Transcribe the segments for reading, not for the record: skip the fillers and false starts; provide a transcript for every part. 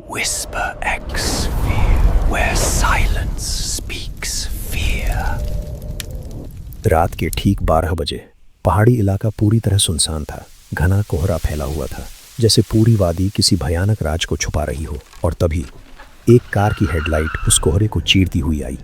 Whisper X fear, where silence speaks fear. रात के ठीक 12 बजे पहाड़ी इलाका पूरी तरह सुनसान था। घना कोहरा फैला हुआ था, जैसे पूरी वादी किसी भयानक राज को छुपा रही हो। और तभी एक कार की हेडलाइट उस कोहरे को चीरती हुई आई,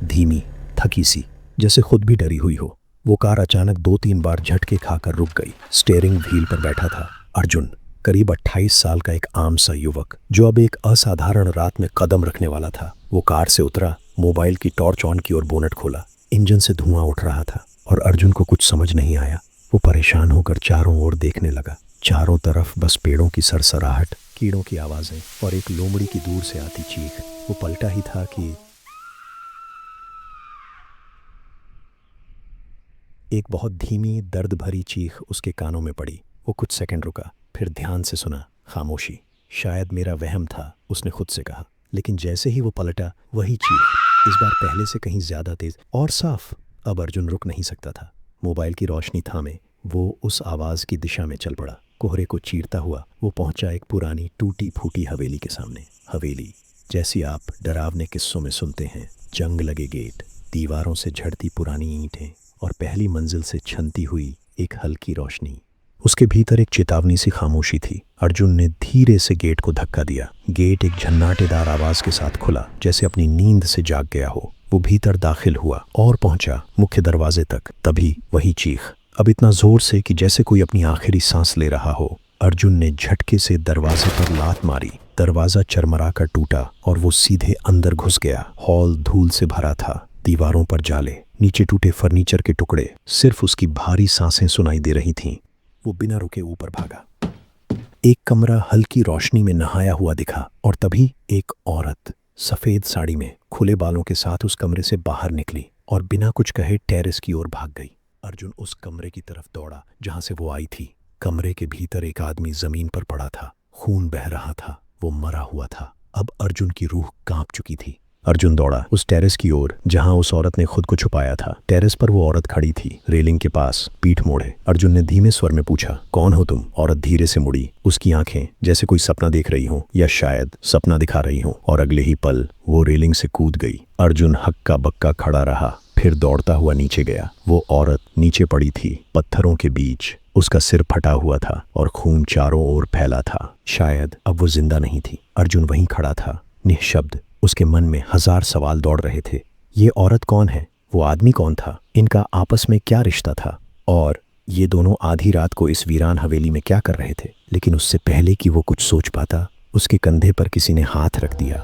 धीमी, थकी सी, जैसे खुद भी डरी हुई हो। वो कार अचानक 2-3 बार झटके खाकर रुक गई। स्टीयरिंग व्हील पर बैठा था अर्जुन, करीब 28 साल का एक आम सा युवक, जो अब एक असाधारण रात में कदम रखने वाला था। वो कार से उतरा, मोबाइल की टॉर्च ऑन की और बोनट खोला। इंजन से धुआं उठ रहा था और अर्जुन को कुछ समझ नहीं आया। वो परेशान होकर चारों ओर देखने लगा। चारों तरफ बस पेड़ों की सरसराहट, कीड़ों की आवाजें और एक लोमड़ी की दूर से आती चीख। वो पलटा ही था कि एक बहुत धीमी, दर्द भरी चीख उसके कानों में पड़ी। वो कुछ सेकंड रुका, फिर ध्यान से सुना। खामोशी। शायद मेरा वहम था, उसने खुद से कहा। लेकिन जैसे ही वो पलटा, वही चीख, इस बार पहले से कहीं ज्यादा तेज और साफ। अब अर्जुन रुक नहीं सकता था। मोबाइल की रोशनी थामे वो उस आवाज की दिशा में चल पड़ा। कोहरे को चीरता हुआ वो पहुंचा एक पुरानी टूटी फूटी हवेली के सामने। हवेली जैसी आप डरावने किस्सों में सुनते हैं। जंग लगे गेट, दीवारों से झड़ती पुरानी ईंटें और पहली मंजिल से छनती हुई एक हल्की रोशनी। उसके भीतर एक चेतावनी सी खामोशी थी। अर्जुन ने धीरे से गेट को धक्का दिया। गेट एक झन्नाटेदार आवाज के साथ खुला, जैसे अपनी नींद से जाग गया हो। वो भीतर दाखिल हुआ और पहुंचा मुख्य दरवाजे तक। तभी वही चीख, अब इतना जोर से कि जैसे कोई अपनी आखिरी सांस ले रहा हो। अर्जुन ने झटके से दरवाजे पर लात मारी। दरवाजा चरमरा कर टूटा और वो सीधे अंदर घुस गया। हॉल धूल से भरा था, दीवारों पर जाले, नीचे टूटे फर्नीचर के टुकड़े। सिर्फ उसकी भारी सांसें सुनाई दे रही थीं। वो बिना रुके ऊपर भागा। एक कमरा हल्की रोशनी में नहाया हुआ दिखा और तभी एक औरत सफेद साड़ी में खुले बालों के साथ उस कमरे से बाहर निकली और बिना कुछ कहे टेरेस की ओर भाग गई। अर्जुन उस कमरे की तरफ दौड़ा जहां से वो आई थी। कमरे के भीतर एक आदमी जमीन पर पड़ा था, खून बह रहा था, वो मरा हुआ था। अब अर्जुन की रूह कांप चुकी थी। अर्जुन दौड़ा उस टेरेस की ओर जहां उस औरत ने खुद को छुपाया था। टेरेस पर वो औरत खड़ी थी, रेलिंग के पास, पीठ मोड़े। अर्जुन ने धीमे स्वर में पूछा, कौन हो तुम? औरत धीरे से मुड़ी। उसकी आंखें जैसे कोई सपना देख रही हो या शायद सपना दिखा रही हो, और अगले ही पल वो रेलिंग से कूद गई। अर्जुन हक्का बक्का खड़ा रहा, फिर दौड़ता हुआ नीचे गया। वो औरत नीचे पड़ी थी, पत्थरों के बीच। उसका सिर फटा हुआ था और खून चारों ओर फैला था। शायद अब वो जिंदा नहीं थी। अर्जुन वहीं खड़ा था, निःशब्द। उसके मन में 1000 सवाल दौड़ रहे थे। ये औरत कौन है? वो आदमी कौन था? इनका आपस में क्या रिश्ता था? और ये दोनों आधी रात को इस वीरान हवेली में क्या कर रहे थे? लेकिन उससे पहले कि वो कुछ सोच पाता, उसके कंधे पर किसी ने हाथ रख दिया।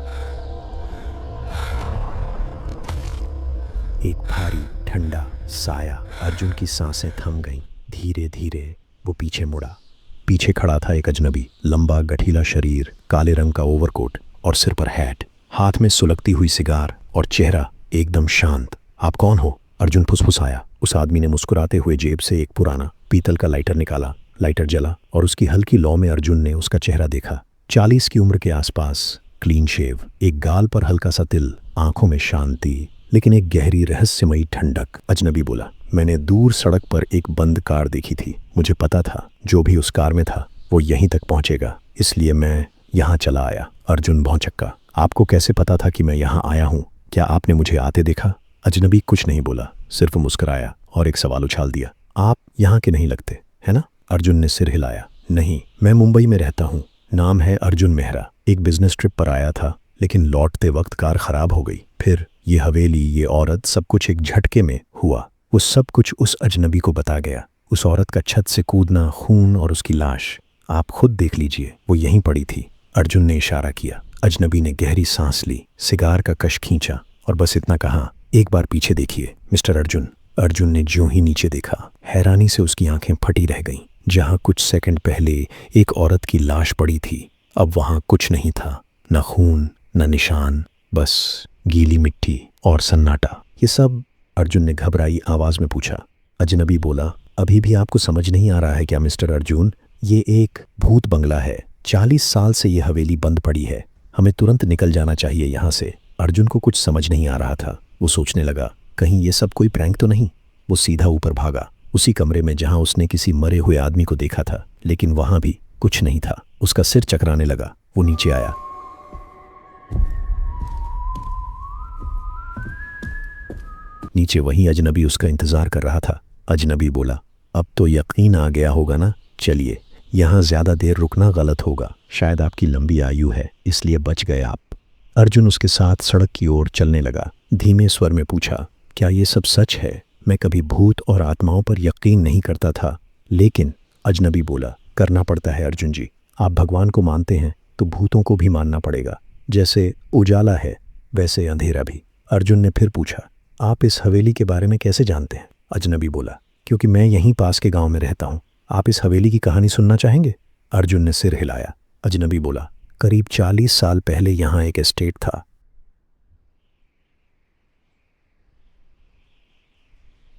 एक भारी ठंडा साया। अर्जुन की सांसें थम गईं। धीरे धीरे वो पीछे मुड़ा। पीछे खड़ा था एक अजनबी, लंबा गठीला शरीर, काले रंग का ओवरकोट और सिर पर हैट, हाथ में सुलगती हुई सिगार और चेहरा एकदम शांत। आप कौन हो? अर्जुन फुसफुसाया। उस आदमी ने मुस्कुराते हुए जेब से एक पुराना पीतल का लाइटर निकाला। लाइटर जला और उसकी हल्की लौ में अर्जुन ने उसका चेहरा देखा। 40 की उम्र के आसपास, क्लीन शेव, एक गाल पर हल्का सा तिल, आंखों में शांति, लेकिन एक गहरी रहस्यमयी ठंडक। अजनबी बोला, मैंने दूर सड़क पर एक बंद कार देखी थी। मुझे पता था जो भी उस कार में था वो यहीं तक पहुंचेगा, इसलिए मैं यहाँ चला आया। अर्जुन भौंचक्का, आपको कैसे पता था कि मैं यहाँ आया हूँ? क्या आपने मुझे आते देखा? अजनबी कुछ नहीं बोला, सिर्फ मुस्कुराया और एक सवाल उछाल दिया, आप यहाँ के नहीं लगते, है ना? अर्जुन ने सिर हिलाया, नहीं, मैं मुंबई में रहता हूँ। नाम है अर्जुन मेहरा। एक बिजनेस ट्रिप पर आया था, लेकिन लौटते वक्त कार खराब हो गई। फिर ये हवेली, ये औरत, सब कुछ एक झटके में हुआ। वो सब कुछ उस अजनबी को बता गया। उस औरत का छत से कूदना, खून और उसकी लाश, आप खुद देख लीजिए, वो यहीं पड़ी थी। अर्जुन ने इशारा किया। अजनबी ने गहरी सांस ली, सिगार का कश खींचा और बस इतना कहा, एक बार पीछे देखिए मिस्टर अर्जुन। अर्जुन ने ज्यों ही नीचे देखा, हैरानी से उसकी आंखें फटी रह गईं। जहां कुछ सेकंड पहले एक औरत की लाश पड़ी थी, अब वहां कुछ नहीं था, न खून, न निशान, बस गीली मिट्टी और सन्नाटा। ये सब? अर्जुन ने घबराई आवाज में पूछा। अजनबी बोला, अभी भी आपको समझ नहीं आ रहा है क्या मिस्टर अर्जुन? ये एक भूत बंगला है। 40 साल से ये हवेली बंद पड़ी है। हमें तुरंत निकल जाना चाहिए यहाँ से। अर्जुन को कुछ समझ नहीं आ रहा था। वो सोचने लगा, कहीं ये सब कोई प्रैंक तो नहीं। वो सीधा ऊपर भागा, उसी कमरे में जहां उसने किसी मरे हुए आदमी को देखा था, लेकिन वहां भी कुछ नहीं था। उसका सिर चकराने लगा। वो नीचे आया, नीचे वही अजनबी उसका इंतज़ार कर रहा था। अजनबी बोला, अब तो यकीन आ गया होगा ना, चलिए यहाँ ज़्यादा देर रुकना गलत होगा, शायद आपकी लंबी आयु है इसलिए बच गए आप। अर्जुन उसके साथ सड़क की ओर चलने लगा। धीमे स्वर में पूछा, क्या ये सब सच है? मैं कभी भूत और आत्माओं पर यकीन नहीं करता था, लेकिन अजनबी बोला, करना पड़ता है अर्जुन जी। आप भगवान को मानते हैं तो भूतों को भी मानना पड़ेगा। जैसे उजाला है वैसे अंधेरा भी। अर्जुन ने फिर पूछा, आप इस हवेली के बारे में कैसे जानते हैं? अजनबी बोला, क्योंकि मैं यहीं पास के गांव में रहता हूँ। आप इस हवेली की कहानी सुनना चाहेंगे? अर्जुन ने सिर हिलाया। अजनबी बोला, करीब 40 साल पहले यहाँ एक एस्टेट था।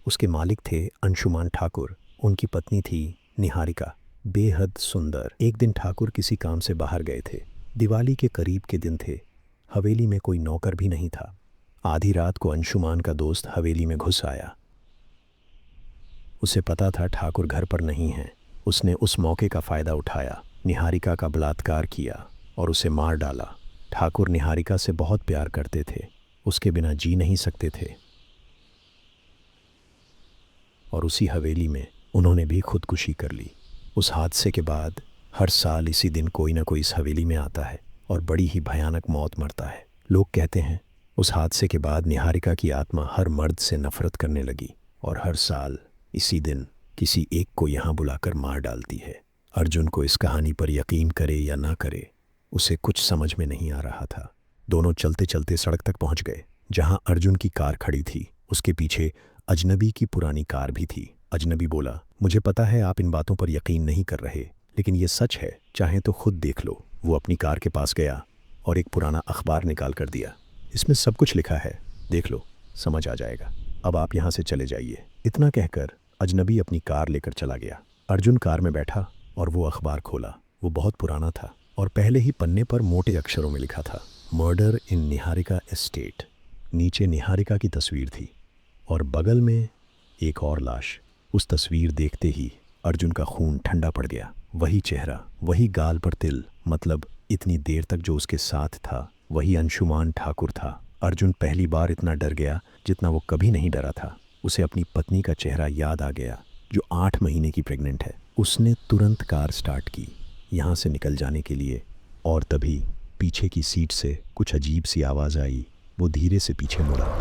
उसके मालिक थे अंशुमान ठाकुर। उनकी पत्नी थी निहारिका, बेहद सुंदर। एक दिन ठाकुर किसी काम से बाहर गए थे। दिवाली के करीब के दिन थे। हवेली में कोई नौकर भी नहीं था। आधी रात को अंशुमान का दोस्त हवेली में घुस आया। उसे पता था ठाकुर घर पर नहीं है। उसने उस मौके का फ़ायदा उठाया, निहारिका का बलात्कार किया और उसे मार डाला। ठाकुर निहारिका से बहुत प्यार करते थे, उसके बिना जी नहीं सकते थे। और उसी हवेली में उन्होंने भी खुदकुशी कर ली। उस हादसे के बाद हर साल इसी दिन कोई ना कोई इस हवेली में आता है और बड़ी ही भयानक मौत मरता है। लोग कहते हैं उस हादसे के बाद निहारिका की आत्मा हर मर्द से नफरत करने लगी और हर साल इसी दिन किसी एक को यहाँ बुलाकर मार डालती है। अर्जुन को इस कहानी पर यकीन करे या ना करे, उसे कुछ समझ में नहीं आ रहा था। दोनों चलते चलते सड़क तक पहुंच गए जहां अर्जुन की कार खड़ी थी। उसके पीछे अजनबी की पुरानी कार भी थी। अजनबी बोला, मुझे पता है आप इन बातों पर यकीन नहीं कर रहे, लेकिन ये सच है, चाहें तो खुद देख लो। वो अपनी कार के पास गया और एक पुराना अखबार निकाल कर दिया। इसमें सब कुछ लिखा है, देख लो, समझ आ जाएगा। अब आप यहाँ से चले जाइए। इतना कहकर अजनबी अपनी कार लेकर चला गया। अर्जुन कार में बैठा और वो अखबार खोला। वो बहुत पुराना था और पहले ही पन्ने पर मोटे अक्षरों में लिखा था, मर्डर इन निहारिका एस्टेट। नीचे निहारिका की तस्वीर थी और बगल में एक और लाश। उस तस्वीर देखते ही अर्जुन का खून ठंडा पड़ गया। वही चेहरा, वही गाल पर तिल, मतलब इतनी देर तक जो उसके साथ था वही अंशुमान ठाकुर था। अर्जुन पहली बार इतना डर गया जितना वो कभी नहीं डरा था। उसे अपनी पत्नी का चेहरा याद आ गया जो 8 महीने की प्रेग्नेंट है। उसने तुरंत कार स्टार्ट की यहाँ से निकल जाने के लिए, और तभी पीछे की सीट से कुछ अजीब सी आवाज़ आई। वो धीरे से पीछे मुड़ा।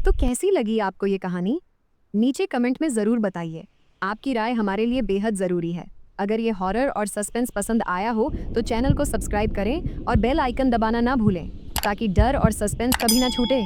तो कैसी लगी आपको ये कहानी? नीचे कमेंट में ज़रूर बताइए। आपकी राय हमारे लिए बेहद ज़रूरी है। अगर ये हॉरर और सस्पेंस पसंद आया हो तो चैनल को सब्सक्राइब करें और बेल आइकन दबाना ना भूलें ताकि डर और सस्पेंस कभी ना छूटे।